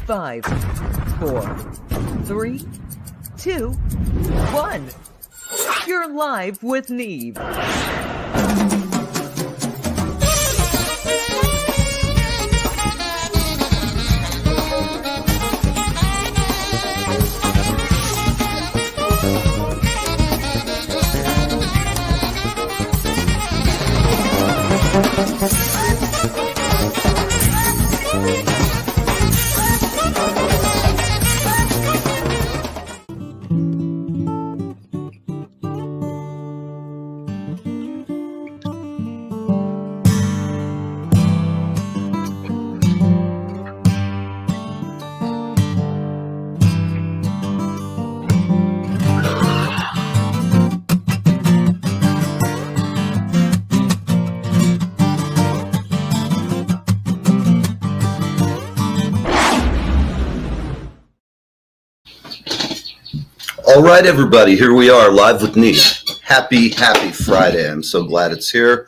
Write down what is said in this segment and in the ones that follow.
5, 4, 3, 2, 1. You're live with Neve. All right, everybody, here we are live with Neve. Happy Friday. I'm so glad it's here.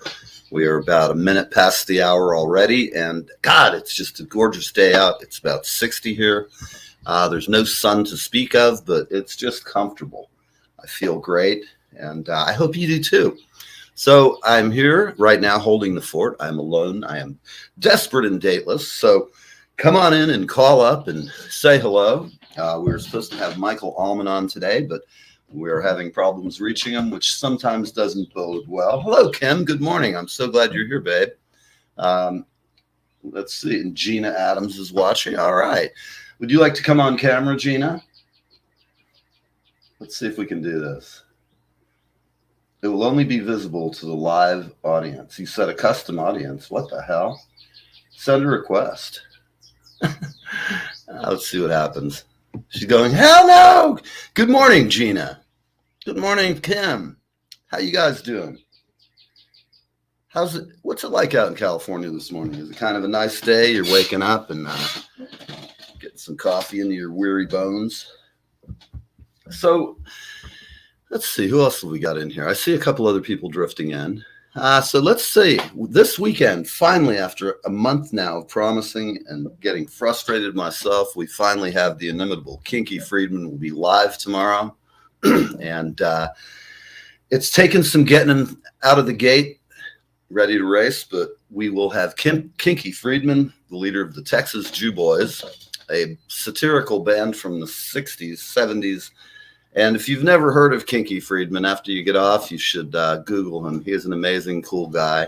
We are about a minute past the hour already, and God, it's just a gorgeous day out. It's about 60 here. There's no sun to speak of, but it's just comfortable. I feel great, and I hope you do too. So I'm here right now holding the fort. I'm alone. I am desperate and dateless, so come on in and call up and say hello. We were supposed to have Michael Allman on today, but we're having problems reaching him, which sometimes doesn't bode well. Hello, Kim. Good morning. I'm so glad you're here, babe. Let's see. And Gina Adams is watching. All right. Would you like to come on camera, Gina? Let's see if we can do this. It will only be visible to the live audience. You set a custom audience. What the hell? Send a request. Let's see what happens. She's going, hell no! Good morning, Gina. Good morning, Kim. How you guys doing? What's it like out in California this morning? Is it kind of a nice day? You're waking up and getting some coffee into your weary bones. So let's see, who else have we got in here? I see a couple other people drifting in. So let's see, this weekend, finally, after a month now of promising and getting frustrated myself, we finally have the inimitable Kinky Friedman will be live tomorrow. And it's taken some getting him out of the gate, ready to race, but we will have Kinky Friedman, the leader of the Texas Jew Boys, a satirical band from the 60s, 70s. And if you've never heard of Kinky Friedman, after you get off, you should Google him. He is an amazing, cool guy.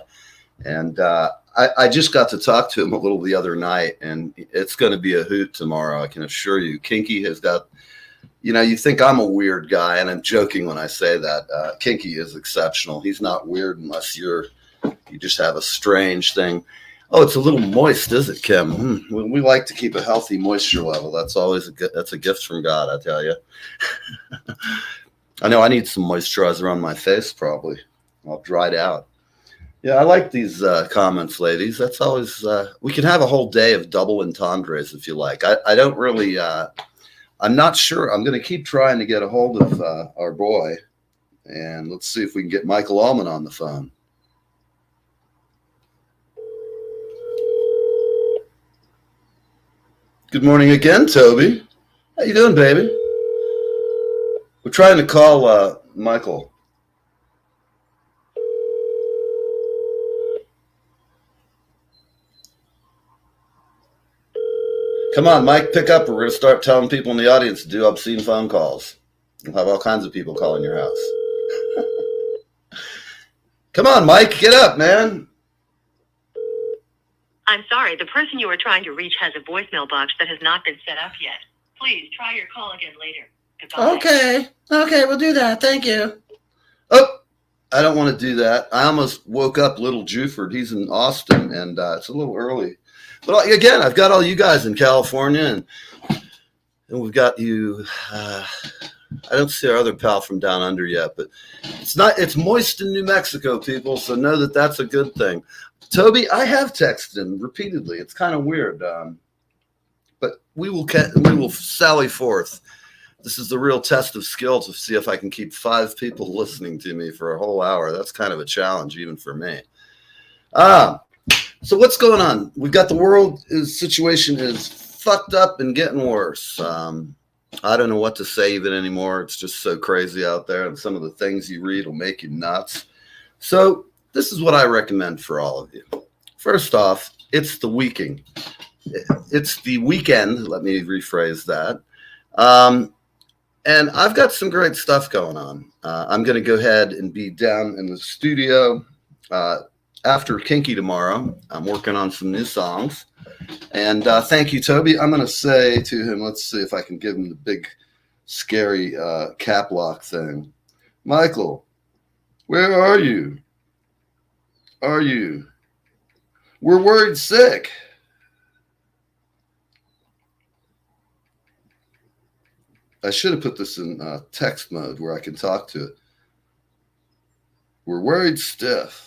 And I just got to talk to him a little the other night, and it's going to be a hoot tomorrow, I can assure you. Kinky has got, you think I'm a weird guy, and I'm joking when I say that. Kinky is exceptional. He's not weird unless you just have a strange thing. Oh, it's a little moist, is it, Kim? We like to keep a healthy moisture level. That's always that's a gift from God, I tell you. I know I need some moisturizer on my face, probably. I'll dry it out. Yeah, I like these comments, ladies. That's always, we can have a whole day of double entendres if you like. I don't really, I'm not sure. I'm going to keep trying to get a hold of our boy. And let's see if we can get Michael Allman on the phone. Good morning again, Toby. How you doing, baby? We're trying to call Michael. Come on, Mike, pick up, or we're going to start telling people in the audience to do obscene phone calls. We'll have all kinds of people calling your house. Come on, Mike, get up, man. I'm sorry, the person you are trying to reach has a voicemail box that has not been set up yet. Please try your call again later. Goodbye. Okay, we'll do that. Thank you. Oh, I don't want to do that. I almost woke up little Juford. He's in Austin, and it's a little early. But again, I've got all you guys in California, and we've got you. I don't see our other pal from down under yet, but it's moist in New Mexico, people, so know that that's a good thing. Toby, I have texted him repeatedly. It's kind of weird, but we will sally forth. This is the real test of skill to see if I can keep 5 people listening to me for a whole hour. That's kind of a challenge, even for me. So what's going on? We've got the world situation is fucked up and getting worse. I don't know what to say even anymore. It's just so crazy out there, and some of the things you read will make you nuts. So this is what I recommend for all of you. First off, it's the weekend. It's the weekend. Let me rephrase that. And I've got some great stuff going on. I'm going to go ahead and be down in the studio after Kinky tomorrow. I'm working on some new songs. And thank you, Toby. I'm going to say to him, let's see if I can give him the big, scary cap lock thing. Michael, where are you? Are you? We're worried sick. I should have put this in text mode where I can talk to it. We're worried stiff.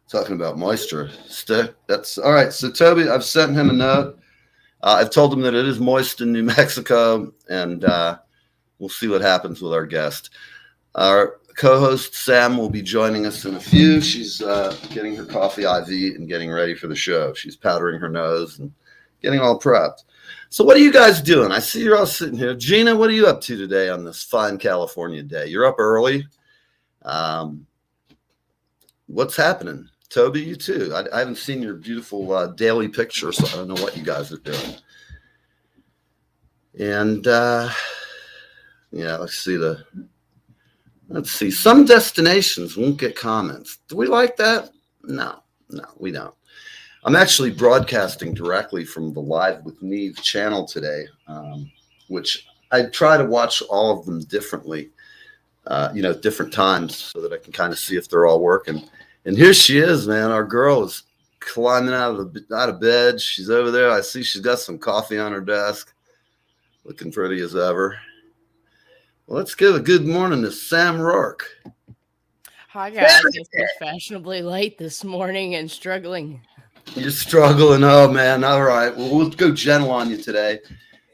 Talking about moisture. Stiff. That's all right. So Toby, I've sent him a note. I've told him that it is moist in New Mexico, and we'll see what happens with our guest. Our co-host Sam will be joining us in a few. She's getting her coffee IV and getting ready for the show. She's powdering her nose and getting all prepped. So what are you guys doing? I see you're all sitting here. Gina, what are you up to today on this fine California day? You're up early. What's happening? Toby, you too. I haven't seen your beautiful daily picture, so I don't know what you guys are doing. And yeah, let's see. Some destinations won't get comments. Do we like that? No, we don't. I'm actually broadcasting directly from the Live with Neve channel today, which I try to watch all of them differently, different times so that I can kind of see if they're all working. And here she is, man. Our girl is climbing out of bed. She's over there. I see she's got some coffee on her desk, looking pretty as ever. Well, let's give a good morning to Sam Rourke. Hi, guys. It's fashionably late this morning and struggling. You're struggling. Oh, man. All right. Well, we'll go gentle on you today.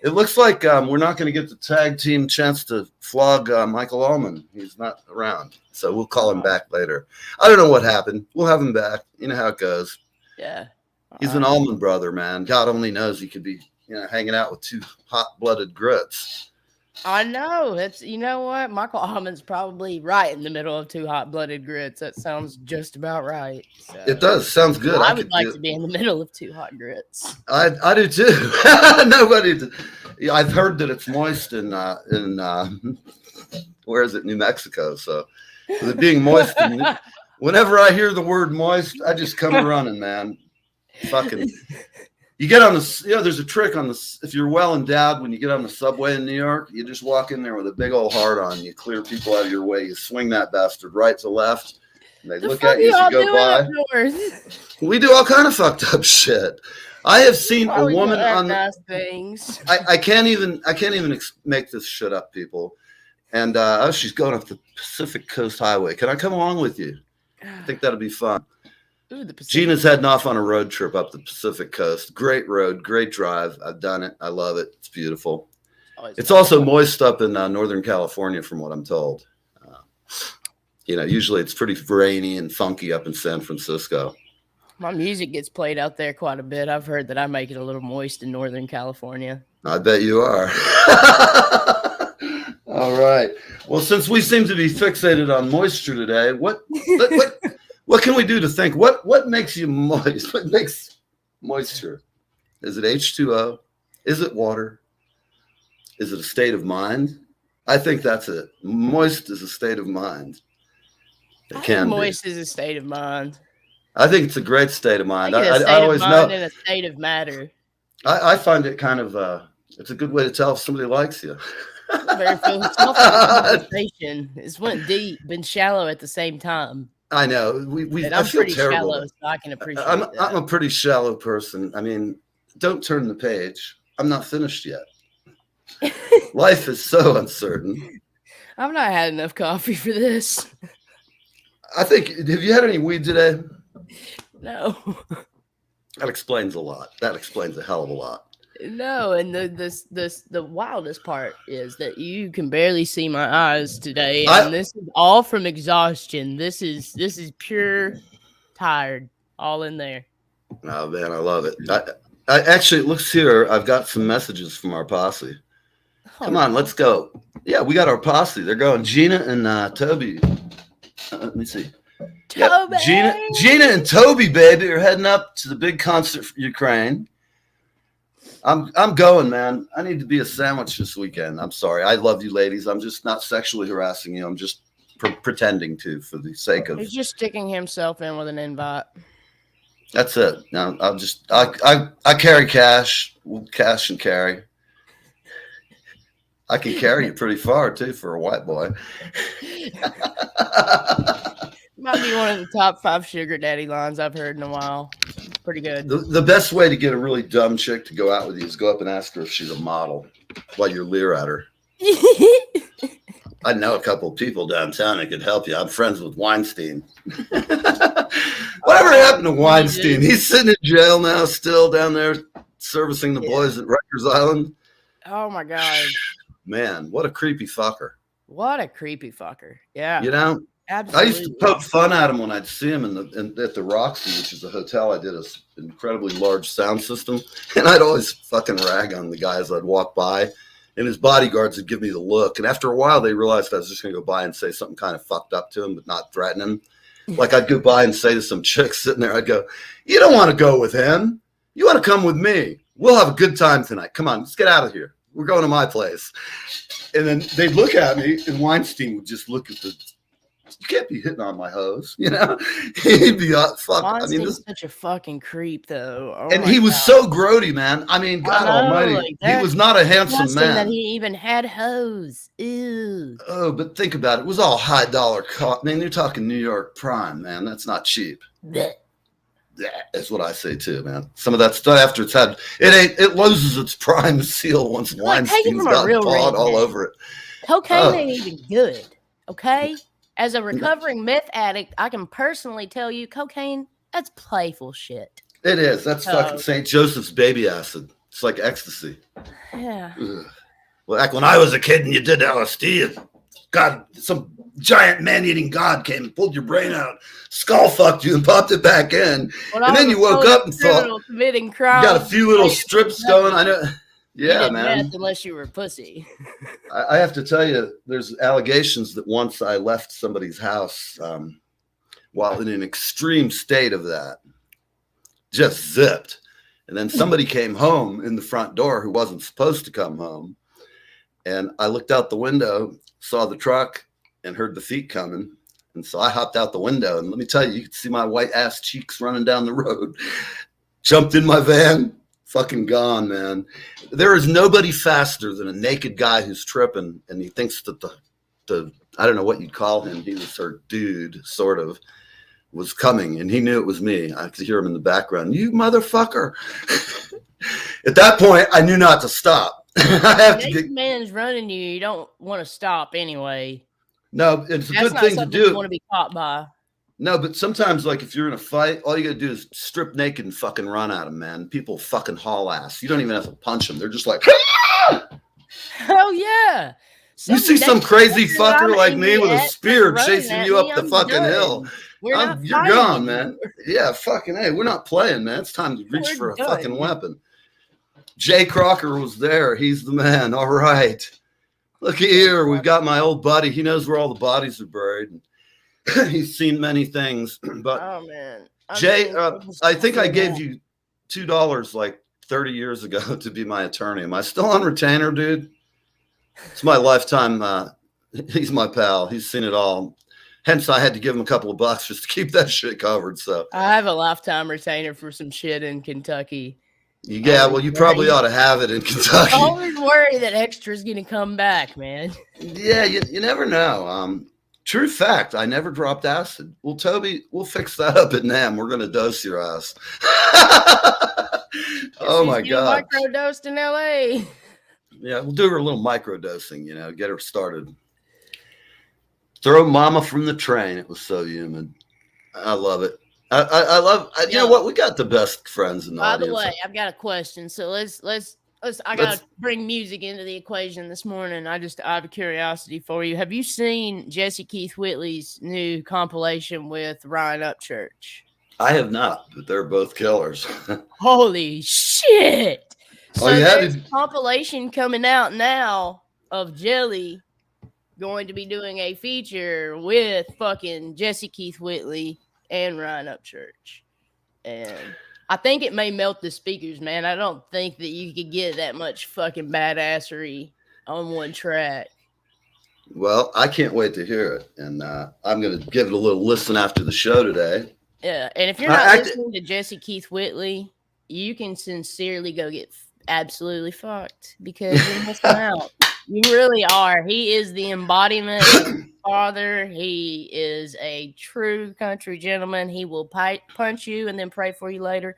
It looks like we're not going to get the tag team chance to flog Michael Allman. He's not around. So we'll call him back later. I don't know what happened. We'll have him back. You know how it goes. Yeah. He's an Allman brother, man. God only knows he could be, hanging out with two hot-blooded grits. I know. You know what? Michael Allman's probably right in the middle of two hot-blooded grits. That sounds just about right. So. It does. Sounds good. I would like to be in the middle of two hot grits. I do too. Nobody. I've heard that it's moist in where is it? New Mexico. So with it being moist, whenever I hear the word moist, I just come running, man. Fucking. You get on the, there's a trick on the, if you're well endowed, when you get on the subway in New York, you just walk in there with a big old heart on. You clear people out of your way. You swing that bastard right to left. And they look at you as you go by. We do all kind of fucked up shit. I have seen a woman on nice things. I can't even make this shit up, people. And she's going up the Pacific Coast Highway. Can I come along with you? I think that'll be fun. Ooh, Gina's heading off on a road trip up the Pacific Coast. Great road, great drive. I've done it. I love it. It's beautiful. It's also moist up in Northern California, from what I'm told. Usually it's pretty rainy and funky up in San Francisco. My music gets played out there quite a bit. I've heard that I make it a little moist in Northern California. I bet you are. All right. Well, since we seem to be fixated on moisture today, what can we do to think? What makes you moist? What makes moisture? Is it H2O? Is it water? Is it a state of mind? I think that's it. Moist is a state of mind. It can be. Moist is a state of mind. I think it's a great state of mind. I always know. In a state of matter. I find it kind of it's a good way to tell if somebody likes you. Very philosophical conversation. It's went deep, been shallow at the same time. I know. I feel pretty terrible. Shallow, so I can appreciate I'm that. a pretty shallow person. I mean, don't turn the page. I'm not finished yet. Life is so uncertain. I've not had enough coffee for this. I think. Have you had any weed today? No. That explains a lot. That explains a hell of a lot. No, and the wildest part is that you can barely see my eyes today, and this is all from exhaustion. This is pure tired, all in there. Oh man, I love it. Actually, it looks here. I've got some messages from our posse. Come on, let's go. Yeah, we got our posse. They're going. Gina and Toby. Let me see. Toby! Yep. Gina and Toby, baby, are heading up to the big concert for Ukraine. I'm going, man. I need to be a sandwich this weekend. I'm sorry. I love you, ladies. I'm just not sexually harassing you. I'm just pretending to, for the sake of. He's just sticking himself in with an invite. That's it. No, I carry cash, cash and carry. I can carry you pretty far too for a white boy. Might be one of the top 5 sugar daddy lines I've heard in a while. Pretty good. The best way to get a really dumb chick to go out with you is go up and ask her if she's a model while you leer at her. I know a couple of people downtown that could help you. I'm friends with Weinstein. Whatever happened to Weinstein? He's sitting in jail now, still down there servicing the boys at Rikers Island. Oh my God. Man, what a creepy fucker. What a creepy fucker. Yeah. You know? Absolutely. I used to poke fun at him when I'd see him at the Roxy, which is a hotel. I did an incredibly large sound system, and I'd always fucking rag on the guys I'd walk by, and his bodyguards would give me the look. And after a while, they realized I was just going to go by and say something kind of fucked up to him, but not threaten him. Like I'd go by and say to some chick sitting there, I'd go, "You don't want to go with him. You want to come with me. We'll have a good time tonight. Come on, let's get out of here. We're going to my place." And then they'd look at me, and Weinstein would just look at the. You can't be hitting on my hose, you know. He'd be fuck. I mean, this such a fucking creep, though. Oh and he was so grody, man. I mean, God Almighty, like he was not a handsome man. That he even had hose. Ew. Oh, but think about it. It was all high dollar. I mean, you're talking New York prime, man. That's not cheap. Yeah, that's what I say too, man. Some of that stuff after it's had it loses its prime seal once Weinstein's got pawed all over it. Cocaine ain't even good. Okay. As a recovering meth addict, I can personally tell you cocaine, that's playful shit. It is. That's fucking St. Joseph's baby acid. It's like ecstasy. Yeah. Ugh. Well, back when I was a kid and you did LSD, God, some giant man-eating god came and pulled your brain out, skull fucked you and popped it back in. And then you woke up and thought, committing crime. You got a few little strips going. I know. Yeah, man. Unless you were a pussy. I have to tell you, there's allegations that once I left somebody's house while in an extreme state of that, just zipped. And then somebody came home in the front door who wasn't supposed to come home. And I looked out the window, saw the truck, and heard the feet coming. And so I hopped out the window. And let me tell you, you could see my white ass cheeks running down the road. Jumped in my van. Fucking gone, man. There is nobody faster than a naked guy who's tripping, and he thinks that the I don't know what you'd call him. He was her dude, sort of, was coming, and he knew it was me. I could hear him in the background. You motherfucker! At that point, I knew not to stop. I have to get. Man's running you. You don't want to stop anyway. No, it's a good thing to do. You want to be caught by. No, but sometimes, like, if you're in a fight, all you got to do is strip naked and fucking run at them, man. People fucking haul ass. You don't even have to punch them. They're just like, ah! Hell yeah. You see some crazy fucker like me with a spear chasing you up the fucking hill. You're gone, man. Yeah, fucking hey, we're not playing, man. It's time to reach for a fucking weapon. Jay Crocker was there. He's the man. All right. Look here. We've got my old buddy. He knows where all the bodies are buried. He's seen many things, but man. Jay, I think I gave you $2 like 30 years ago to be my attorney. Am I still on retainer, dude? It's my lifetime. He's my pal. He's seen it all. Hence, I had to give him a couple of bucks just to keep that shit covered. So I have a lifetime retainer for some shit in Kentucky. Yeah, well, you probably ought to have it in Kentucky. I always worry that extra's going to come back, man. Yeah, you never know. True fact, I never dropped acid. Well, Toby, we'll fix that up at NAM. We're going to dose your ass. Oh, my God. Microdosed in L.A. Yeah, we'll do her a little microdosing, get her started. Throw mama from the train. It was so human. I love it. I love, you know what? We got the best friends in the audience. By the way, I've got a question. So let's I got to bring music into the equation this morning. I have a curiosity for you. Have you seen Jesse Keith Whitley's new compilation with Ryan Upchurch? I have not, but they're both killers. Holy shit! So yeah, there's a compilation coming out now of Jelly going to be doing a feature with fucking Jesse Keith Whitley and Ryan Upchurch. And I think it may melt the speakers, man. I don't think that you could get that much fucking badassery on one track. Well, I can't wait to hear it. And I'm going to give it a little listen after the show today. Yeah, and if you're not listening to Jesse Keith Whitley, you can sincerely go get absolutely fucked because you're missing out. You really are. He is the embodiment of his father. He is a true country gentleman. He will punch you and then pray for you later.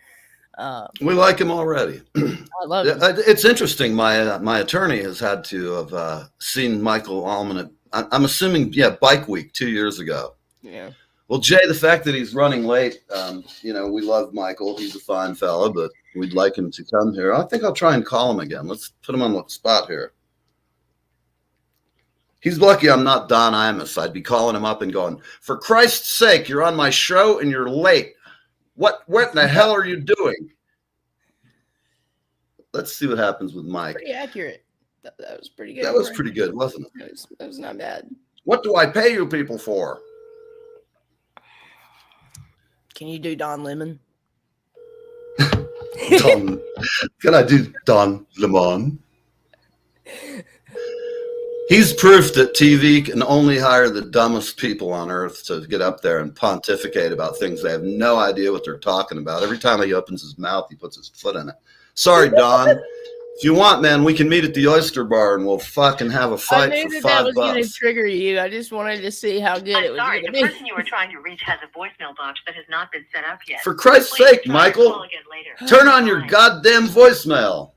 We like him already. I love him. It's interesting. My attorney has had to have seen Michael Allman at, I'm assuming, Bike Week 2 years ago. Yeah. Well, Jay, the fact that he's running late, we love Michael. He's a fine fella, but we'd like him to come here. I think I'll try and call him again. Let's put him on the spot here. He's lucky I'm not Don Imus. I'd be calling him up and going, for Christ's sake, you're on my show and you're late. What in the hell are you doing? Let's see what happens with Mike. Pretty accurate. That was pretty good. That was pretty good, wasn't it? That was not bad. What do I pay you people for? Can you do Don Lemon? Can I do Don Lemon? He's proof that TV can only hire the dumbest people on earth to get up there and pontificate about things they have no idea what they're talking about. Every time he opens his mouth, he puts his foot in it. Sorry, Don. If you want, man, we can meet at the Oyster Bar and we'll fucking have a fight for $5. That was going to trigger you. I just wanted to see how good it was going to be. The person you were trying to reach has a voicemail box that has not been set up yet. For Christ's sake, Michael, turn on your goddamn voicemail.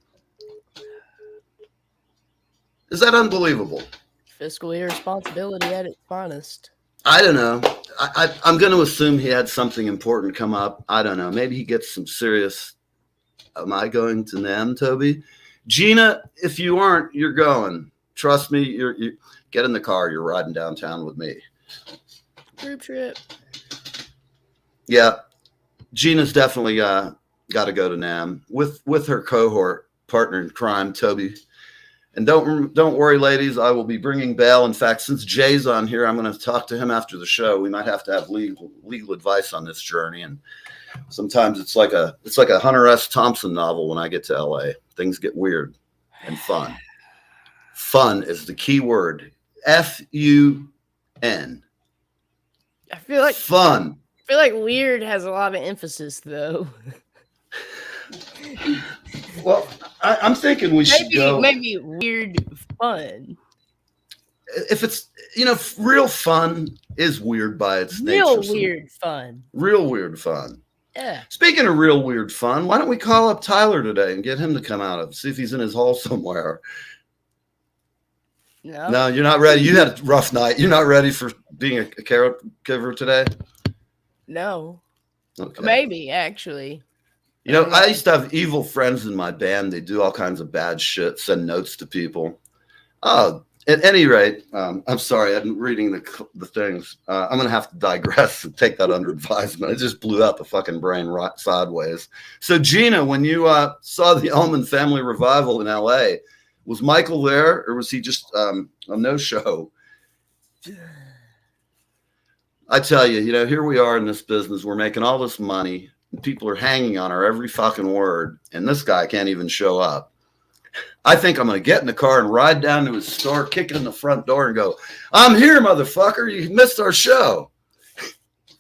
Is that unbelievable? Fiscal irresponsibility at its finest. I don't know. I'm going to assume he had something important come up. I don't know. Maybe he gets some serious. Am I going to NAM, Toby? Gina, if you aren't, you're going. Trust me. You get in the car. You're riding downtown with me. Group trip. Yeah, Gina's definitely got to go to NAM with her cohort partner in crime, Toby. And don't worry, ladies. I will be bringing bail. In fact, since Jay's on here, I'm going to talk to him after the show. We might have to have legal advice on this journey. And sometimes it's like a Hunter S. Thompson novel. When I get to LA, things get weird and fun. Fun is the key word. FUN. I feel like fun. I feel like weird has a lot of emphasis, though. Well, I'm thinking we should go. Maybe weird fun. If it's, real fun is weird by its nature. Real weird fun. Real weird fun. Yeah. Speaking of real weird fun, why don't we call up Tyler today and get him to come out see if he's in his hole somewhere. No, you're not ready. You had a rough night. You're not ready for being a caregiver today? No. Okay. Maybe, actually. I used to have evil friends in my band. They do all kinds of bad shit, send notes to people. At any rate, I'm sorry, I'm reading the things. I'm going to have to digress and take that under advisement. It just blew out the fucking brain right sideways. So, Gina, when you saw the Allman Family Revival in L.A., was Michael there, or was he just a no-show? I tell you, here we are in this business. We're making all this money. And people are hanging on our every fucking word, and this guy can't even show up. I think I'm going to get in the car and ride down to his store, kick in the front door, and go, I'm here, motherfucker. You missed our show.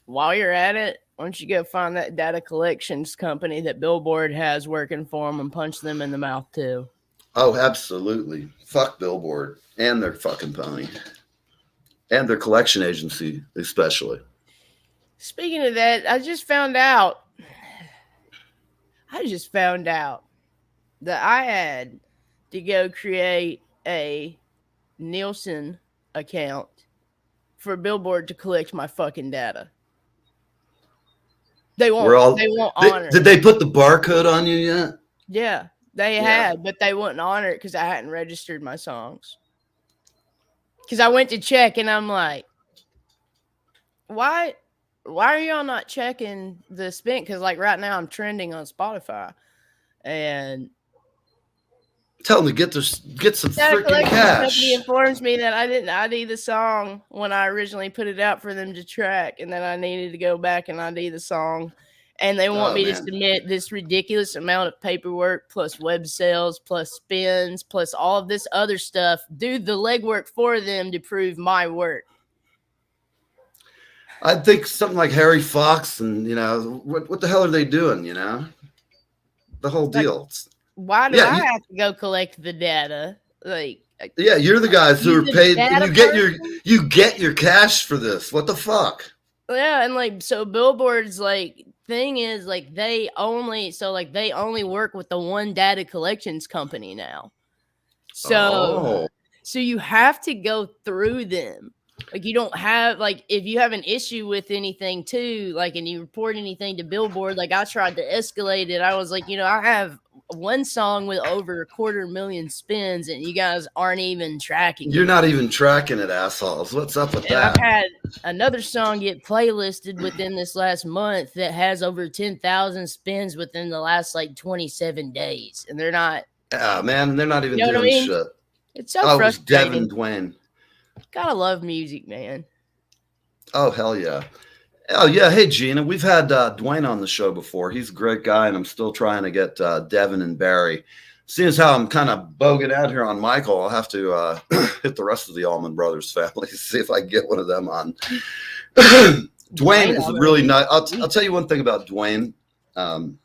While you're at it, why don't you go find that data collections company that Billboard has working for them and punch them in the mouth, too. Oh, absolutely. Fuck Billboard and their fucking pony. And their collection agency, especially. Speaking of that, I just found out that I had to go create a Nielsen account for Billboard to collect my fucking data. They won't honor it. Did they put the barcode on you yet? Yeah, they had, but they wouldn't honor it because I hadn't registered my songs. Because I went to check and I'm like, why why are y'all not checking the spin? Because like right now I'm trending on Spotify, and Tell them to get some data freaking collection company cash. informs me that I didn't ID the song when I originally put it out for them to track, and then I needed to go back and ID the song. And they want Oh me to man, submit this ridiculous amount of paperwork, plus web sales, plus spins, plus all of this other stuff. Do the legwork for them to prove my work. I think something like Harry Fox and what the hell are they doing? The whole Like, deal. why do Yeah, I have to go collect the data? Like, yeah, you're the guys who you are the paid, and data you get your cash for this. What the fuck? Yeah, and like so Billboard's like thing is like they only work with the one data collections company now. So Oh, so you have to go through them. Like you don't have like if you have an issue with anything too, like and you report anything to Billboard, like I tried to escalate it. I was like, I have one song with over 250,000 spins and you guys aren't even tracking you're it. not even tracking it, assholes. What's up with And I've that? had another song get playlisted within this last month that has over 10,000 spins within the last like 27 days. And they're not, Yeah, man, they're not even you know what I doing mean? shit. It's so Oh, it was Devin frustrating. Dwayne. Gotta love music, man. Oh, hell yeah. Oh, yeah. Hey, Gina, we've had Dwayne on the show before. He's a great guy, and I'm still trying to get Devin and Barry. Seeing as how I'm kind of bogan out here on Michael, I'll have to hit the rest of the Allman Brothers family to see if I can get one of them on. Dwayne is a really nice. I'll tell you one thing about Dwayne. Dwayne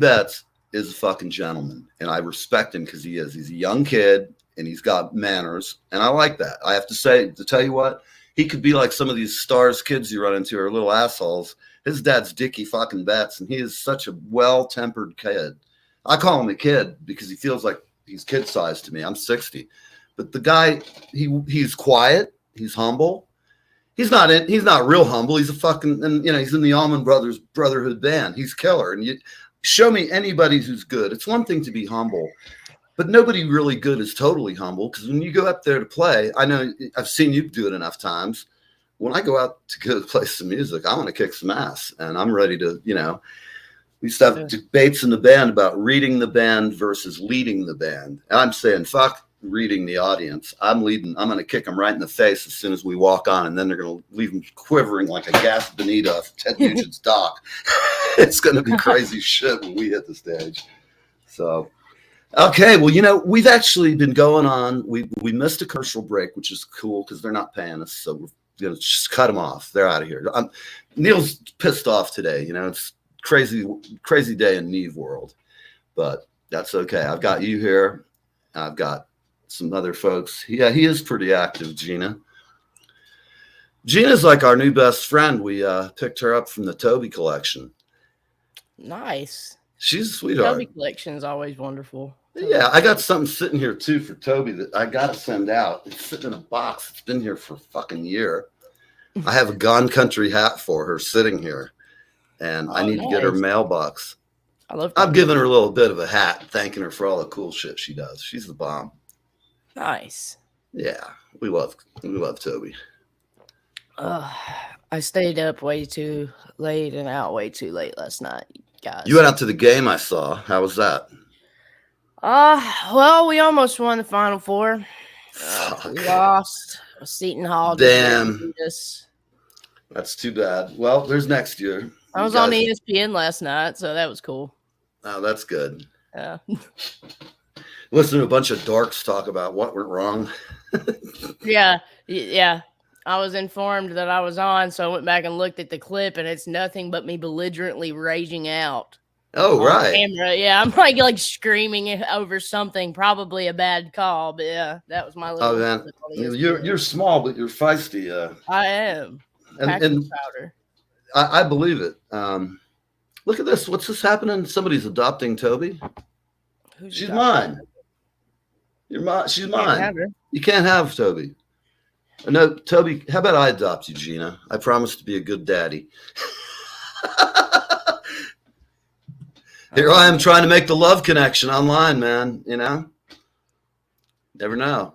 Betts is a fucking gentleman, and I respect him because he is. He's a young kid, and he's got manners, and I like that. I have to tell you what, he could be like some of these stars kids you run into are little assholes. His dad's Dickie fucking Betts, and he is such a well-tempered kid. I call him a kid because he feels like he's kid-sized to me. I'm 60. But the guy, he's quiet, he's humble. He's not real humble. He's a fucking, and he's in the Allman Brothers Brotherhood band. He's killer. And you show me anybody who's good. It's one thing to be humble, but nobody really good is totally humble, because when you go up there to play, I know I've seen you do it enough times. When I go out to go play some music, I want to kick some ass, and I'm ready to, we used to have debates in the band about reading the band versus leading the band. And I'm saying, fuck reading the audience. I'm leading. I'm going to kick them right in the face as soon as we walk on, and then they're going to leave them quivering like a gas bonita off Ted Nugent's dock. It's going to be crazy shit when we hit the stage. So, okay, well, we've actually been going on. We missed a commercial break, which is cool because they're not paying us, so we're going to just cut them off. They're out of here. Neil's pissed off today. It's crazy day in Neve world, but that's okay. I've got you here. I've got some other folks. Yeah, he is pretty active, Gina. Gina's like our new best friend. We picked her up from the Toby collection. Nice. She's a sweetheart. Toby collection is always wonderful. Yeah, I got something sitting here too for Toby that I got to send out. It's sitting in a box. It's been here for a fucking year. I have a Gone Country hat for her sitting here, and I need to get her mailbox. I'm giving her a little bit of a hat, thanking her for all the cool shit she does. She's the bomb. Nice. Yeah, we love Toby. I stayed up way too late and out way too late last night, guys. You went out to the game, I saw. How was that? Well, we almost won the Final Four. We lost. Seton Hall. Damn. That's too bad. Well, there's next year. I was on ESPN last night, so that was cool. Oh, that's good. Yeah. Listen to a bunch of dorks talk about what went wrong. Yeah. I was informed that I was on, so I went back and looked at the clip, and it's nothing but me belligerently raging out. Oh, right. Camera. Yeah, I'm like screaming over something, probably a bad call, but yeah, that was my little. Oh, man. You're small, but you're feisty. I am. And powder. I believe it. Look at this. What's this happening? Somebody's adopting Toby. She's mine. She's mine. You can't have Toby. No, Toby, how about I adopt you, Gina? I promise to be a good daddy. Here I am trying to make the love connection online, man. Never know.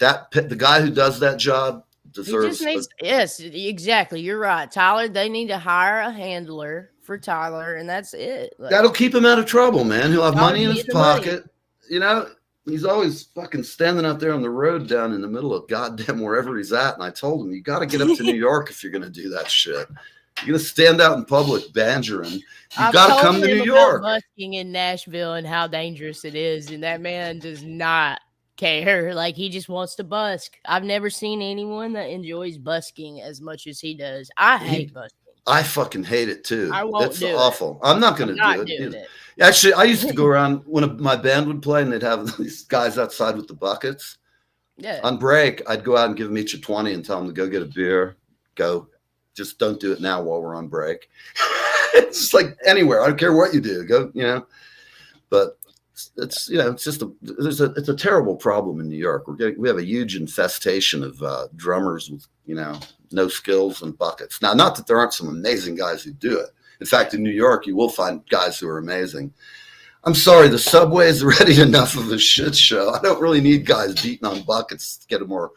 the guy who does that job He deserves. just needs, yes, exactly. You're right, Tyler. They need to hire a handler for Tyler, and that's it. Like, that'll keep him out of trouble, man. He'll have Tyler money in his getting the money. pocket. You know, he's always fucking standing out there on the road down in the middle of goddamn wherever he's at. And I told him, you got to get up to New York if you're going to do that shit. You're going to stand out in public banjering. You got to come to New York. Busking in Nashville and how dangerous it is, and that man does not care. Like, he just wants to busk. I've never seen anyone that enjoys busking as much as he does. I hate busking. I fucking hate it too. I won't do awful. I'm not going to do it. Doing it. Actually, I used to go around when my band would play, and they'd have these guys outside with the buckets. Yeah. On break, I'd go out and give them each a 20 and tell them to go get a beer. Go. Just don't do it now while we're on break. It's just like anywhere. I don't care what you do. Go, you know. But it's it's just it's a terrible problem in New York. We have a huge infestation of drummers with no skills and buckets. Now, not that there aren't some amazing guys who do it. In fact, in New York, you will find guys who are amazing. I'm sorry, the subway is already enough of a shit show. I don't really need guys beating on buckets to get a more,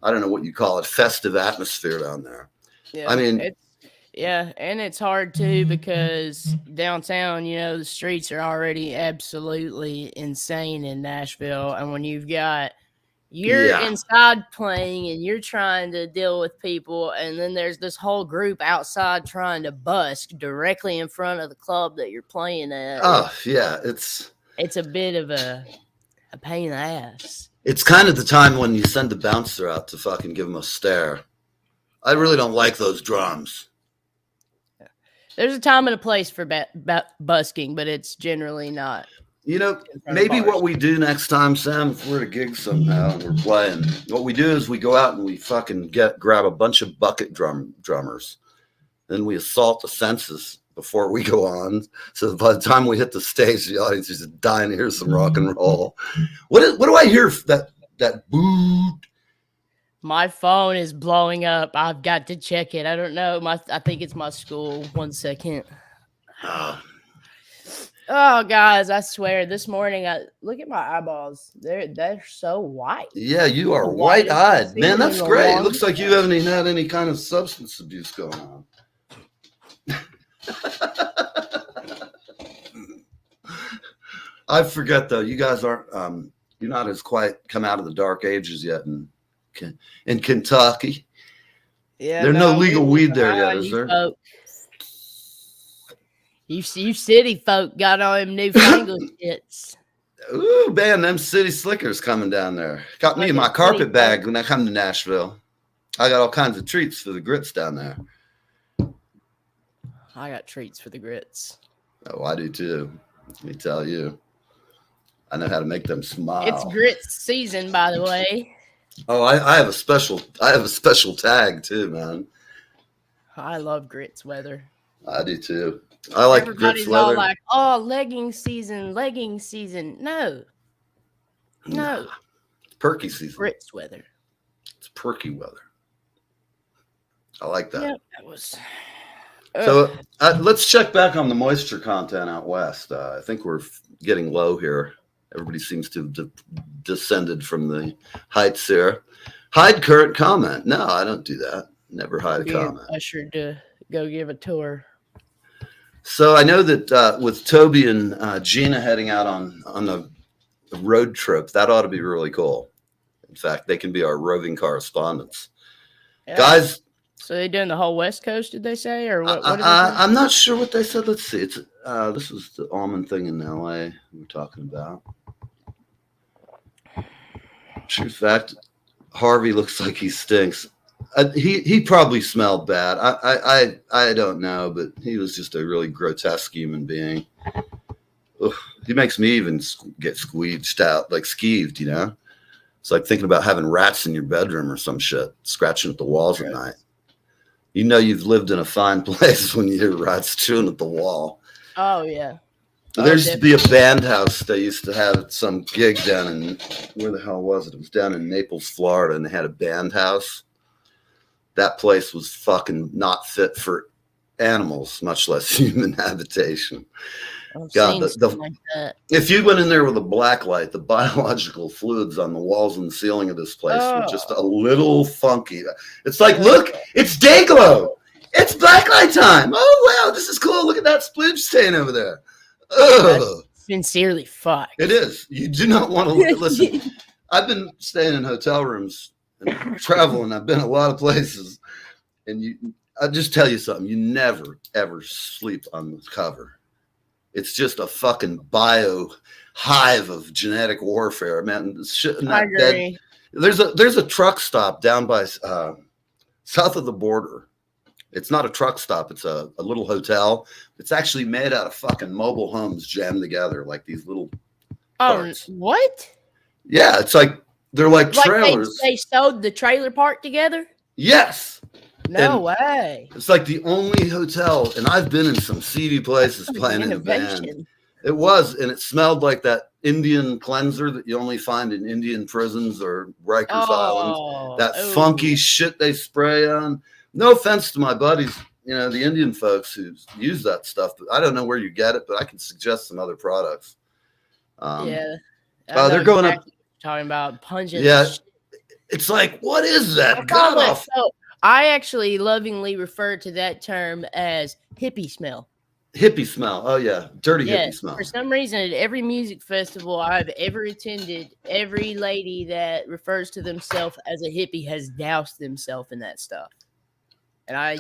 I don't know what you call it, festive atmosphere down there. Yeah, I mean, and it's hard too because downtown, the streets are already absolutely insane in Nashville, and when you're inside playing and you're trying to deal with people, and then there's this whole group outside trying to busk directly in front of the club that you're playing at. Oh yeah, it's a bit of a pain in the ass. It's kind of the time when you send the bouncer out to fucking give him a stare. I really don't like those drums. There's a time and a place for busking, but it's generally not. Maybe what we do next time, Sam, if we're at a gig somehow and we're playing, what we do is we go out and we fucking grab a bunch of bucket drummers. Then we assault the senses before we go on. So by the time we hit the stage, the audience is dying to hear some rock and roll. What do I hear? That boot? My phone is blowing up. I've got to check it. I don't know. I think it's my school. 1 second. Oh, guys, I swear, this morning, look at my eyeballs. They're so white. Yeah, you are white-eyed. Man, that's great. It looks like you haven't even had any kind of substance abuse going on. I forget, though, you guys aren't, you're not as quite come out of the dark ages yet in Kentucky. Yeah, there's no legal weed there yet, is there? Folk. You city folk got all them newfangled shits. Ooh, man, them city slickers coming down there. Got me in my carpet bag when I come to Nashville. I got all kinds of treats for the grits down there. I got treats for the grits. Oh, I do too. Let me tell you. I know how to make them smile. It's grits season, by the way. Oh, I have a special tag too, man. I love grits weather. I do too. I like Everybody's grits weather. All like, oh, legging season. No. It's perky season. Grits weather. It's perky weather. I like that. Yep, that was. So let's check back on the moisture content out west. I think we're getting low here. Everybody seems to have descended from the heights here. Hide current comment. No, I don't do that. Never hide a comment. Ushered to go give a tour. So I know that with Toby and Gina heading out on the road trip, that ought to be really cool. In fact, they can be our roving correspondents. Yeah. Guys. So they're doing the whole West Coast, did they say? Or what I'm not sure what they said. Let's see. It's this was the Allman thing in LA we were talking about. True fact, Harvey looks like he stinks. He probably smelled bad. I don't know, but he was just a really grotesque human being. Ugh, he makes me even get squeeged out, like skeeved, It's like thinking about having rats in your bedroom or some shit, scratching at the walls at night. You've lived in a fine place when you hear rats chewing at the wall. Oh, yeah. There used to be a band house they used to have at some gig down in, where the hell was it? It was down in Naples, Florida, and they had a band house. That place was fucking not fit for animals, much less human habitation. I've God, seen something like that. if you went in there with a black light, the biological fluids on the walls and the ceiling of this place were just a little funky. It's like, look, it's day glow. It's blacklight time. Oh, wow, this is cool. Look at that splooge stain over there. Ugh. Sincerely fucked. It is. You do not want to listen. I've been staying in hotel rooms and traveling. I've been a lot of places. And I'll just tell you something. You never, ever sleep on the cover. It's just a fucking bio hive of genetic warfare, man. Shit in that bed. There's a truck stop down by south of the border. It's not a truck stop. It's a little hotel. It's actually made out of fucking mobile homes jammed together, like these little parts. What? Yeah, it's like they're like trailers. They sewed the trailer park together? Yes. No way. It's like the only hotel, and I've been in some seedy places playing in a band. It was, and it smelled like that Indian cleanser that you only find in Indian prisons or Rikers Island. That funky shit they spray on. No offense to my buddies, the Indian folks who use that stuff. But I don't know where you get it, but I can suggest some other products. They're going up. Talking about pungent. Yeah, it's like, what is that? God off. I actually lovingly refer to that term as hippie smell. Hippie smell. Oh, yeah. Dirty hippie smell. For some reason, at every music festival I've ever attended, every lady that refers to themselves as a hippie has doused themselves in that stuff. And I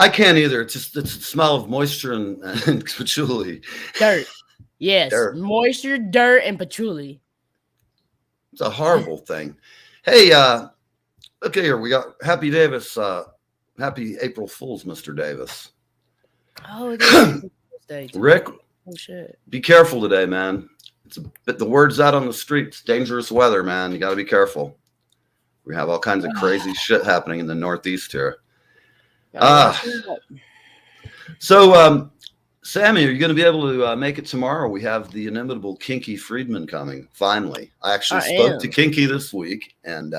can't either. It's the smell of moisture and patchouli. Dirt. Yes. Dirt. Moisture, dirt, and patchouli. It's a horrible thing. Hey, okay, here we got Happy Davis. Happy April Fools, Mr. Davis. Oh, it is. Rick, oh shit! Be careful today, man. The word's out on the streets. Dangerous weather, man. You got to be careful. We have all kinds of crazy shit happening in the Northeast here. So, Sammy, are you going to be able to make it tomorrow? We have the inimitable Kinky Friedman coming. Finally, I actually spoke to Kinky this week, and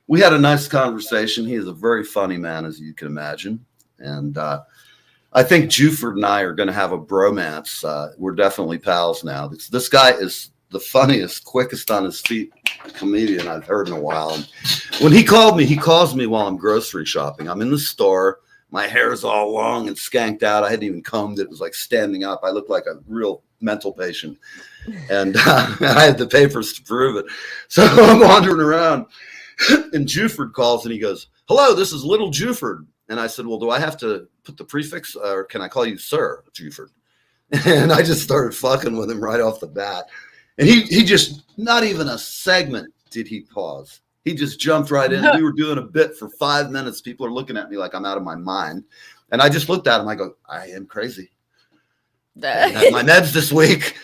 we had a nice conversation. He is a very funny man, as you can imagine. And I think Juford and I are going to have a bromance. We're definitely pals now. This guy is the funniest, quickest on his feet comedian I've heard in a while. And when he calls me while I'm grocery shopping. I'm in the store. My hair is all long and skanked out. I hadn't even combed it. It was like standing up. I looked like a real mental patient. And I had the papers to prove it. So I'm wandering around. And Juford calls and he goes, "Hello, this is Little Juford." And I said, "Well, do I have to put the prefix or can I call you Sir Juford?" And I just started fucking with him right off the bat. And he just, not even a segment did he pause. He just jumped right in. We were doing a bit for 5 minutes. People are looking at me like I'm out of my mind. And I just looked at him. I go, "I am crazy. I had my meds this week.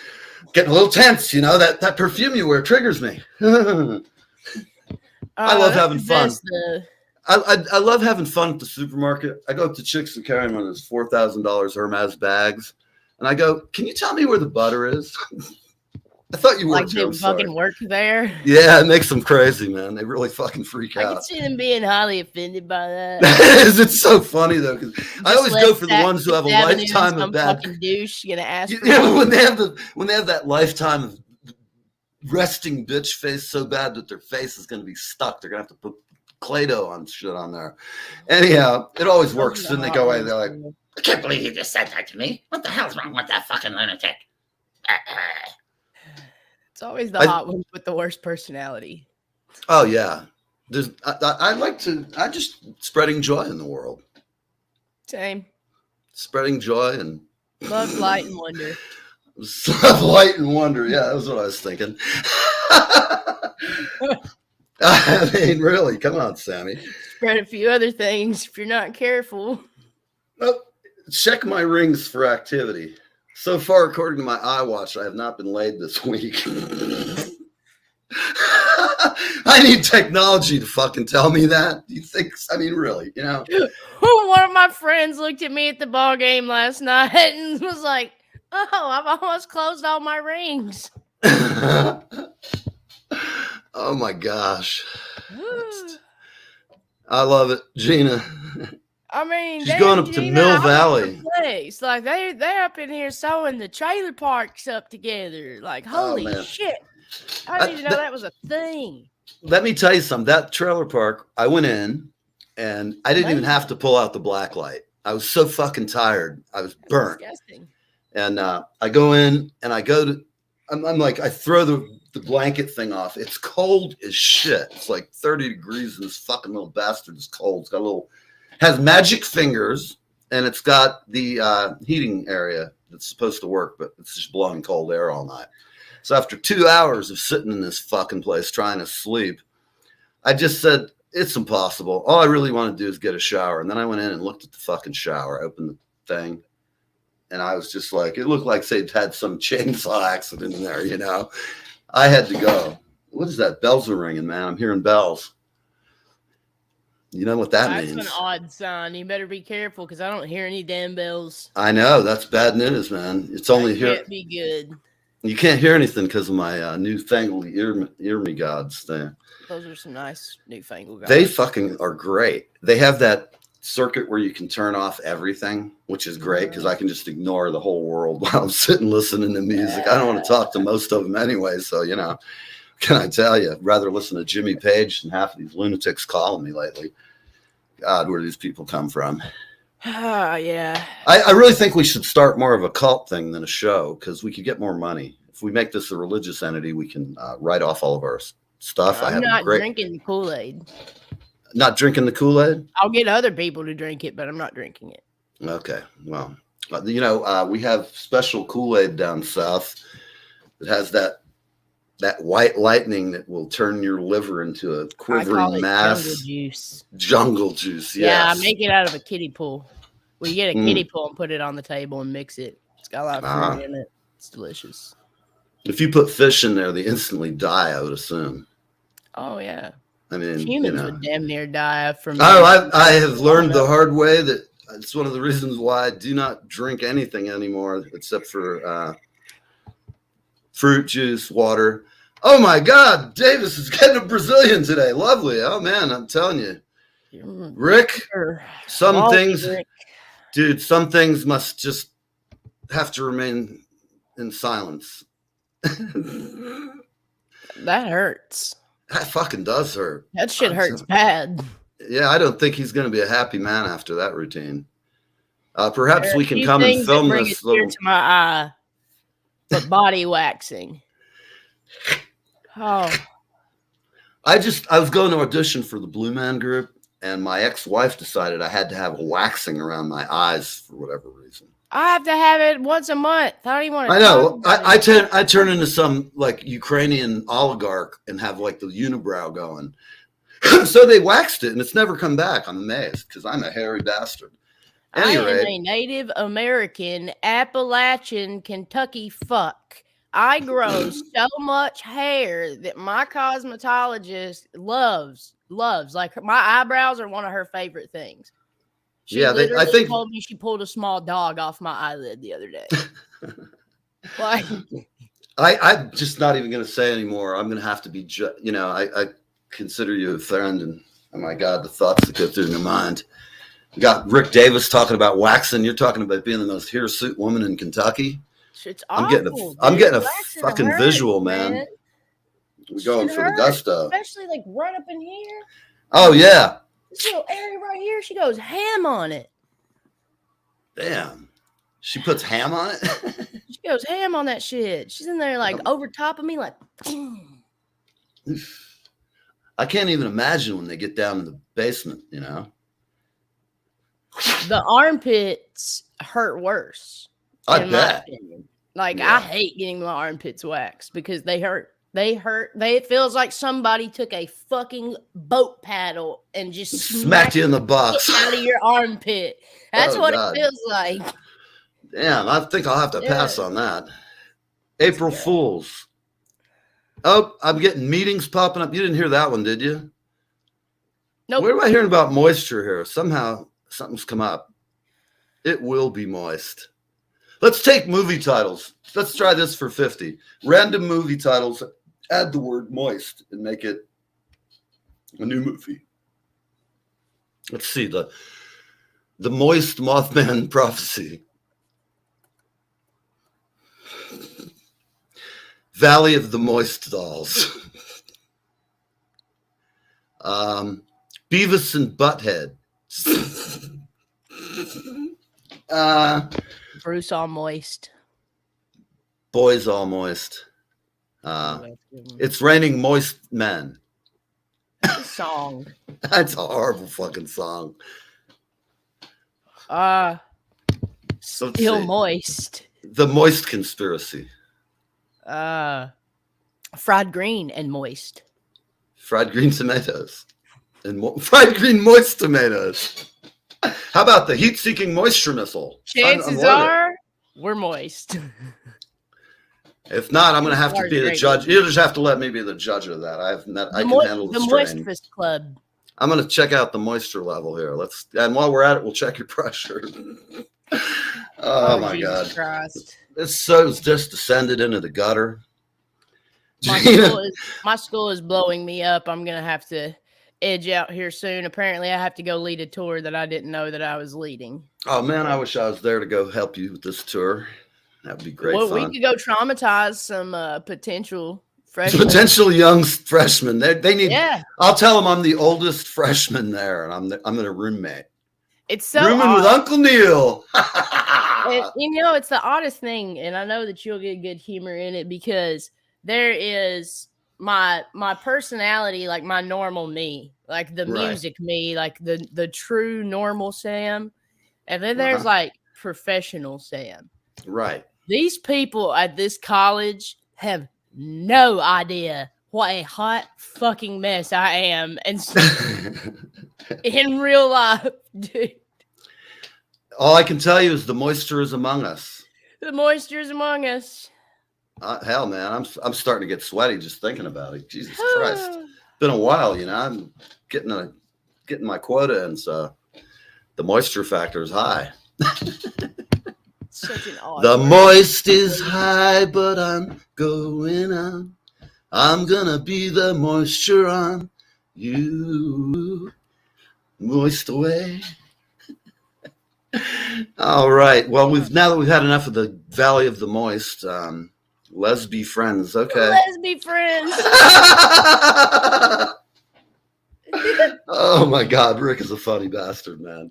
Getting a little tense, that perfume you wear triggers me." I love having fun. I love having fun at the supermarket. I go up to chicks and carry one of those $4,000 Hermes bags. And I go, "Can you tell me where the butter is?" I thought you worked here. Like they fucking work there? Yeah, it makes them crazy, man. They really fucking freak out. I can see them being highly offended by that. It's so funny, though, because I always go for the ones who have a lifetime of bad. Douche gonna ask for when they have that lifetime of resting bitch face so bad that their face is going to be stuck. They're going to have to put Play-Doh on shit on there. Anyhow, it always works. Then they go away. They're like, "I can't believe you just said that to me. What the hell's wrong with that fucking lunatic?" It's always the hot ones with the worst personality. Oh, yeah. I just spreading joy in the world. Same. Spreading joy and love, light, and wonder. Love, light, and wonder. Yeah, that was what I was thinking. I mean, really, come on, Sammy. Spread a few other things if you're not careful. Well, check my rings for activity. So far, according to my iWatch, I have not been laid this week. I need technology to fucking tell me that. Do you think? I mean, really, One of my friends looked at me at the ball game last night and was like, "Oh, I've almost closed all my rings." Oh my gosh. I love it. Gina. I mean, She's going up to Mill Valley. Place. Like they're up in here sewing the trailer parks up together. Like, holy shit. I didn't even know that was a thing. Let me tell you something. That trailer park, I went in and I didn't even have to pull out the black light. I was so fucking tired. I was burnt. Disgusting. And I go in and I go to, I'm like, I throw the blanket thing off. It's cold as shit. It's like 30 degrees and this fucking little bastard is cold. It's got has magic fingers and it's got the heating area that's supposed to work, but it's just blowing cold air all night. So after 2 hours of sitting in this fucking place trying to sleep, I just said, it's impossible. All I really want to do is get a shower. And then I went in and looked at the fucking shower, opened the thing. And I was just like, it looked like they'd had some chainsaw accident in there, you know. I had to go. What is that? Bells are ringing, man. I'm hearing bells. You know what that means? That's an odd sign. You better be careful because I don't hear any damn bells. I know. That's bad news, man. It's only here. Can't be good. You can't hear anything because of my newfangled ear me gods there. Those are some nice newfangled gods. They fucking are great. They have that circuit where you can turn off everything, which is great because I can just ignore the whole world while I'm sitting listening to music. I don't want to talk to most of them anyway. So, you know, can I tell you, I'd rather listen to Jimmy Page than half of these lunatics calling me lately. God, where do these people come from? Yeah. I really think we should start more of a cult thing than a show because we could get more money. If we make this a religious entity, we can write off all of our stuff. I'm not drinking the Kool-Aid. Not drinking the Kool-Aid? I'll get other people to drink it, but I'm not drinking it. Okay. Well, you know, we have special Kool-Aid down south that has that white lightning that will turn your liver into a quivering mass. Jungle juice. Jungle juice, yes. Yeah, I make it out of a kiddie pool. We get a kiddie pool and put it on the table and mix it. It's got a lot of fruit in it. It's delicious. If you put fish in there, they instantly die, I would assume. Oh, yeah. I mean, humans would damn near die from. Oh, I have learned the hard way that it's one of the reasons why I do not drink anything anymore except for fruit juice, water. Oh my God, Davis is getting a Brazilian today. Lovely. Oh man, I'm telling you, Rick. Some things, dude. Some things must just have to remain in silence. That hurts. That fucking does hurt. That shit hurts bad. Yeah, I don't think he's going to be a happy man after that routine. Perhaps we can come and film this little. To my eye, but body waxing. Oh. I was going to audition for the Blue Man Group, and my ex-wife decided I had to have a waxing around my eyes for whatever reason. I have to have it once a month. I don't even want to. I know. I turn into some like Ukrainian oligarch and have like the unibrow going. So they waxed it, and it's never come back. I'm amazed because I'm a hairy bastard. I am a Native American Appalachian Kentucky fuck. I grow so much hair that my cosmetologist loves. Like my eyebrows are one of her favorite things. She I think told me she pulled a small dog off my eyelid the other day. Like, I'm just not even going to say anymore. I'm going to have to be, I consider you a friend, and oh my God, the thoughts that go through your mind. We got Rick Davis talking about waxing. You're talking about being the most hirsute woman in Kentucky. It's I'm awful, getting a fucking visual, man. We're going for the gusto. Especially like right up in here. Oh, yeah. This little area right here, she goes ham on it. Damn. She puts ham on it? She goes ham on that shit. She's in there like over top of me like. I can't even imagine when they get down in the basement, you know? The armpits hurt worse. I bet. Like, yeah. I hate getting my armpits waxed because they hurt. It feels like somebody took a fucking boat paddle and just smacked you in the box out of your armpit. That's what God. It feels like. Damn, I think I'll have to pass on that. April Fools. Oh, I'm getting meetings popping up. You didn't hear that one, did you? Nope. Where am I hearing about moisture here? Somehow something's come up. It will be moist. Let's take movie titles. Let's try this for 50. Random movie titles. Add the word moist and make it a new movie. Let's see. The Moist Mothman Prophecy. Valley of the Moist Dolls. Beavis and Butthead. Bruce All Moist. Boys All Moist. It's Raining Moist Men. Song. That's a horrible fucking song. Still moist. The Moist Conspiracy. Fried green and moist. Fried green tomatoes. And fried green moist tomatoes. How about the heat-seeking moisture missile? Chances are we're moist. If not, I'm going to have to be the judge. You'll just have to let me be the judge of that. I can handle the Moist strain. Fist Club. I'm going to check out the moisture level here. And while we're at it, we'll check your pressure. Oh my Jesus God. Christ. It's just descended into the gutter. My school is blowing me up. I'm going to have to edge out here soon. Apparently, I have to go lead a tour that I didn't know that I was leading. Oh man, I wish I was there to go help you with this tour. That'd be great. Well, fun. we could go traumatize some potential freshmen. Potential young freshmen. They need. Yeah. I'll tell them I'm the oldest freshman there, and I'm their roommate. It's so rooming odd. with Uncle Neil. It's the oddest thing, and I know that you'll get good humor in it because there is my personality, like my normal me, like the music me, like the true normal Sam, and then there's like professional Sam. Right. These people at this college have no idea what a hot fucking mess I am, and in real life, dude. All I can tell you is the moisture is among us. The moisture is among us. Hell, man, I'm starting to get sweaty just thinking about it. Jesus Christ, been a while, I'm getting my quota, and so the moisture factor is high. Such an odd The word. moist is high, but I'm going on. I'm gonna be the moisture on you. Moist away. All right. Well, now that we've had enough of the Valley of the Moist, let's be friends. Okay. Let's be friends. Oh my God, Rick is a funny bastard, man.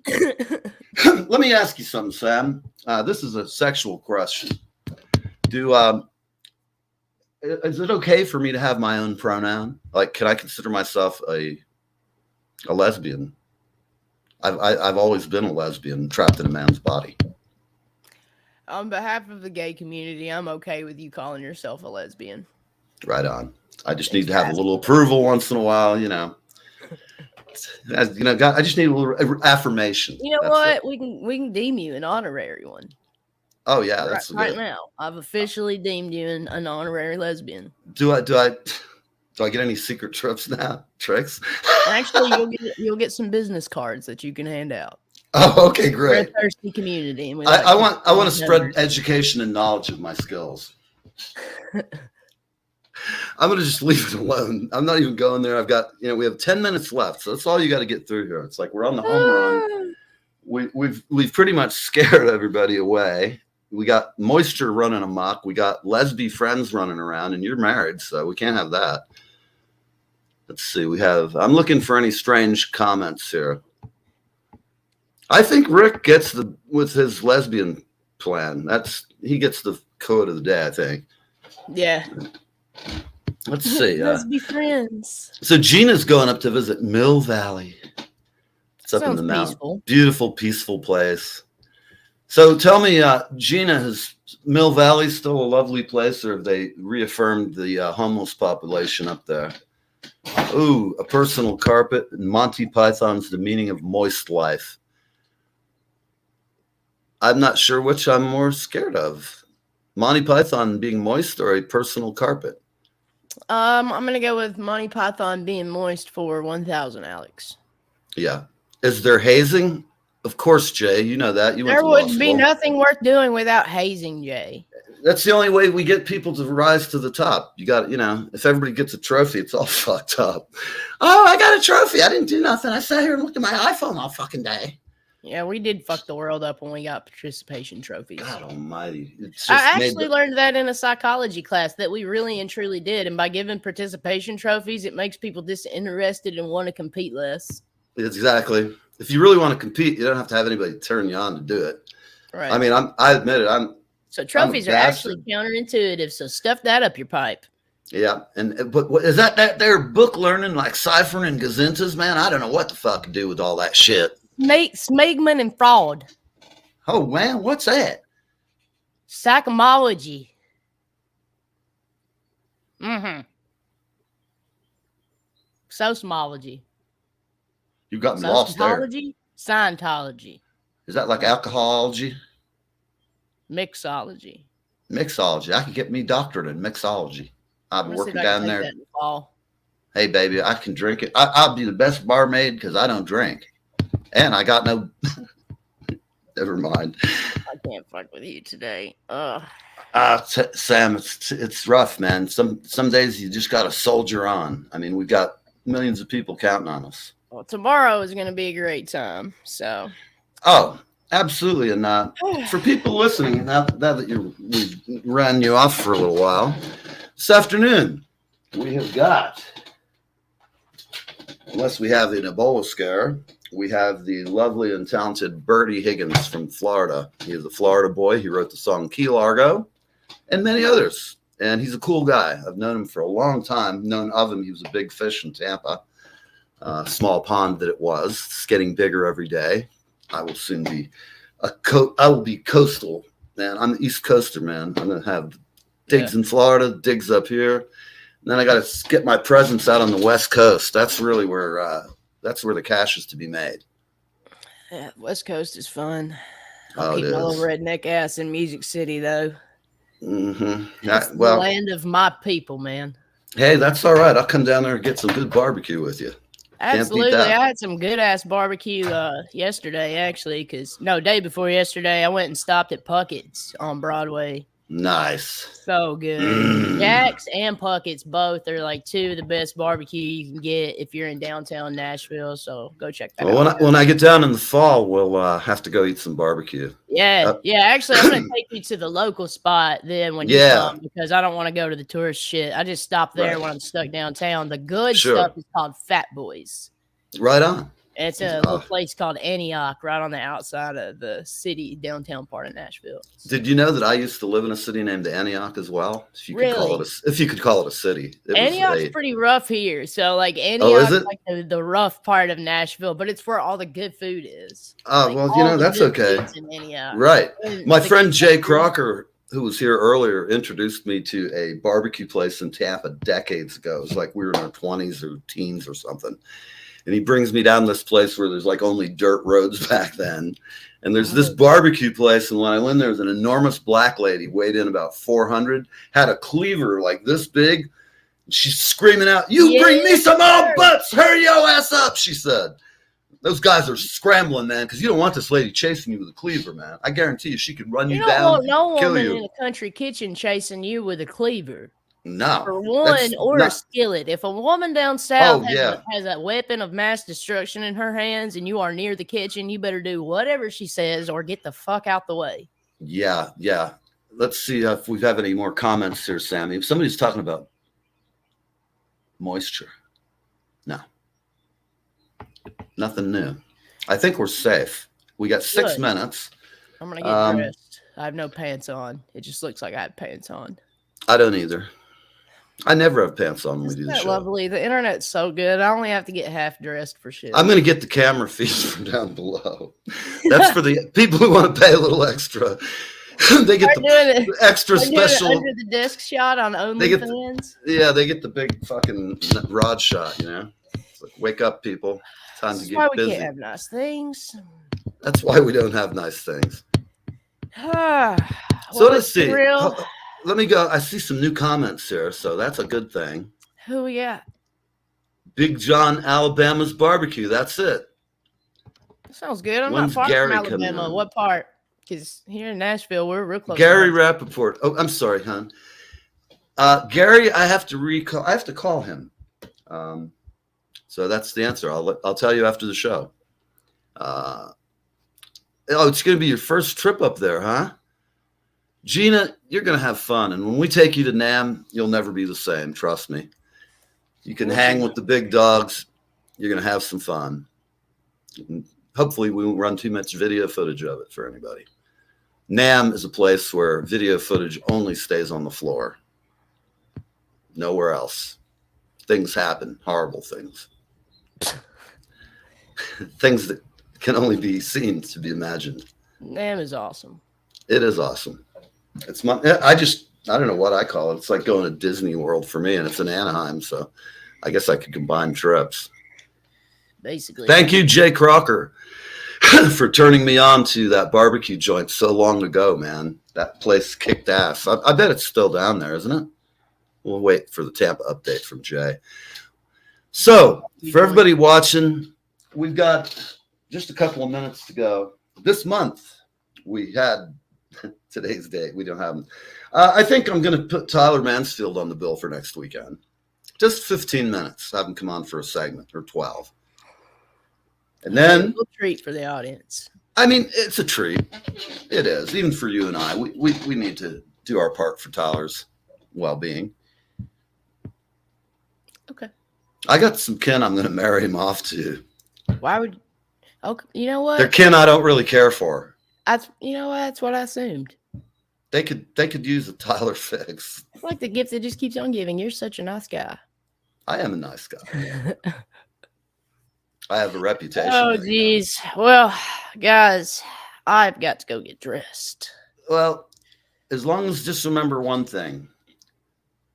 Let me ask you something, Sam. This is a sexual question. Is it okay for me to have my own pronoun? Like, can I consider myself a lesbian? I've always been a lesbian trapped in a man's body. On behalf of the gay community, I'm okay with you calling yourself a lesbian. Right on. I just need to have a little approval once in a while, I just need a little affirmation. You know what? We can deem you an honorary one. Oh yeah, that's right now. I've officially deemed you an honorary lesbian. Do I get any secret trips now? Tricks? Actually, you'll get some business cards that you can hand out. Oh, okay, great. We're a thirsty community. And I want to spread education and knowledge of my skills. I'm going to just leave it alone. I'm not even going there. I've got, we have 10 minutes left. So that's all you got to get through here. It's like we're on the home run. We've pretty much scared everybody away. We got moisture running amok. We got lesbian friends running around, and you're married, so we can't have that. Let's see. I'm looking for any strange comments here. I think Rick gets with his lesbian plan. He gets the code of the day, I think. Yeah. Let's see. Let's be friends. So Gina's going up to visit Mill Valley. It's up in the mountains. Peaceful. Beautiful, peaceful place. So tell me, Gina, is Mill Valley still a lovely place, or have they reaffirmed the homeless population up there? Ooh, a personal carpet and Monty Python's The Meaning of Moist Life. I'm not sure which I'm more scared of. Monty Python being moist or a personal carpet? I'm going to go with Monty Python being moist for 1,000, Alex. Yeah. Is there hazing? Of course, Jay. You know that. There would be nothing worth doing without hazing, Jay. That's the only way we get people to rise to the top. You got, if everybody gets a trophy, it's all fucked up. Oh, I got a trophy. I didn't do nothing. I sat here and looked at my iPhone all fucking day. Yeah, we did fuck the world up when we got participation trophies. God almighty. It's I just actually learned that in a psychology class that we really and truly did. And by giving participation trophies, it makes people disinterested and want to compete less. Exactly. If you really want to compete, you don't have to have anybody turn you on to do it. Right. I mean, I admit it. So trophies are actually counterintuitive. So stuff that up your pipe. Yeah. But is that their book learning, like ciphering and gazintas, man? I don't know what the fuck to do with all that shit. Smegman and fraud. Oh, man. What's that? Psychomology. Sociology. You got me lost there. Scientology. Is that like alcoholology? Mixology. Mixology. I could get me doctorate in mixology. I'll be working down there. Hey, baby, I can drink it. I'll be the best barmaid because I don't drink. And I got no... Never mind. I can't fuck with you today. Sam, it's rough, man. Some days you just got to soldier on. I mean, we've got millions of people counting on us. Well, tomorrow is going to be a great time. So... Oh, absolutely. And for people listening, now that we ran you off for a little while, this afternoon we have got, unless we have an Ebola scare, we have the lovely and talented Bertie Higgins from Florida. He is a Florida boy. He wrote the song Key Largo and many others. And he's a cool guy. I've known him for a long time. Known of him. He was a big fish in Tampa. Small pond that it was. It's getting bigger every day. I will soon be I will be coastal, man. I'm the East Coaster, man. I'm going to have digs in Florida, digs up here. And then I got to get my presence out on the West Coast. That's really where the cash is to be made. Yeah, West Coast is fun. I'll keep my little redneck ass in Music City, though. Mm-hmm. It's the land of my people, man. Hey, that's all right. I'll come down there and get some good barbecue with you. Absolutely. I had some good ass barbecue yesterday, actually, day before yesterday, I went and stopped at Puckett's on Broadway. Nice. So good. Jack's and Puckett's both are like two of the best barbecue you can get if you're in downtown Nashville. So go check that out. When I get down in the fall, we'll have to go eat some barbecue. Yeah. Actually, I'm going to take you to the local spot then when you come because I don't want to go to the tourist shit. I just stop there when I'm stuck downtown. The good stuff is called Fat Boys. Right on. It's a little place called Antioch right on the outside of the city, downtown part of Nashville. Did you know that I used to live in a city named Antioch as well? If you could call it a city. Antioch's pretty rough here. So like Antioch is like the rough part of Nashville, but it's where all the good food is. Oh, well, that's okay. Right. My friend Jay Crocker, who was here earlier, introduced me to a barbecue place in Tampa decades ago. It was like we were in our 20s or teens or something. And he brings me down this place where there's like only dirt roads back then. And there's this barbecue place. And when I went there, was an enormous black lady, weighed in about 400, had a cleaver like this big. She's screaming out, "You bring me some old butts, hurry your ass up," she said. Those guys are scrambling, man, because you don't want this lady chasing you with a cleaver, man. I guarantee you she could run you down, no kill woman you. in a country kitchen chasing you with a cleaver. No. For one, or a skillet. If a woman down south has a weapon of mass destruction in her hands and you are near the kitchen, you better do whatever she says or get the fuck out the way. Yeah. Let's see if we have any more comments here, Sammy. If somebody's talking about moisture. No. Nothing new. I think we're safe. We got 6 minutes. I'm going to get dressed. I have no pants on. It just looks like I have pants on. I don't either. I never have pants on when we do the show. Lovely. The internet's so good. I only have to get half dressed for shit. I'm going to get the camera feeds from down below. That's for the people who want to pay a little extra. They get the extra special under the disc shot on OnlyFans. They get the big fucking rod shot. It's like, wake up, people! Time to get busy. We can't have nice things. That's why we don't have nice things. So let's see. Let me go. I see some new comments here, so that's a good thing. Who we got? Big John, Alabama's barbecue. That's it. Sounds good. I'm not far from Alabama. What part? Because here in Nashville, we're real close. Gary Rappaport. Oh, I'm sorry, hon. Gary, I have to call him. So that's the answer. I'll tell you after the show. Oh, it's going to be your first trip up there, huh? Gina, you're going to have fun. And when we take you to Nam, you'll never be the same. Trust me. You can hang with the big dogs. You're going to have some fun. And hopefully we won't run too much video footage of it for anybody. Nam is a place where video footage only stays on the floor. Nowhere else. Things happen, horrible things. Things that can only be seen to be imagined. Nam is awesome. It is awesome. It's I don't know what I call it. It's like going to Disney World for me, and it's in Anaheim, so I guess I could combine trips. Basically. Thank you, Jay Crocker, for turning me on to that barbecue joint so long ago, man. That place kicked ass. I bet it's still down there, isn't it? We'll wait for the Tampa update from Jay. So, for everybody watching, we've got just a couple of minutes to go. This month, we had today's date. We don't have them. I think I'm going to put Tyler Mansfield on the bill for next weekend. Just 15 minutes. Have him come on for a segment, or 12. And then, a little treat for the audience. I mean, it's a treat. It is, even for you and I. We need to do our part for Tyler's well-being. Okay. I got some kin I'm going to marry him off to. Why would? Oh, you know what? They're kin I don't really care for. You know what? That's what I assumed. They could use a Tyler fix. It's like the gift that just keeps on giving. You're such a nice guy. I am a nice guy. I have a reputation. Oh, geez. Well, guys, I've got to go get dressed. Well, as long as just remember one thing.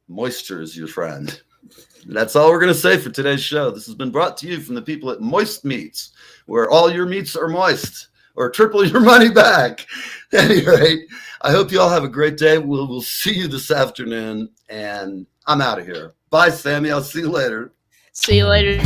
Moisture is your friend. That's all we're going to say for today's show. This has been brought to you from the people at Moist Meats, where all your meats are moist or triple your money back. At any rate, I hope you all have a great day. We'll see you this afternoon, and I'm out of here. Bye, Sammy. I'll see you later. See you later.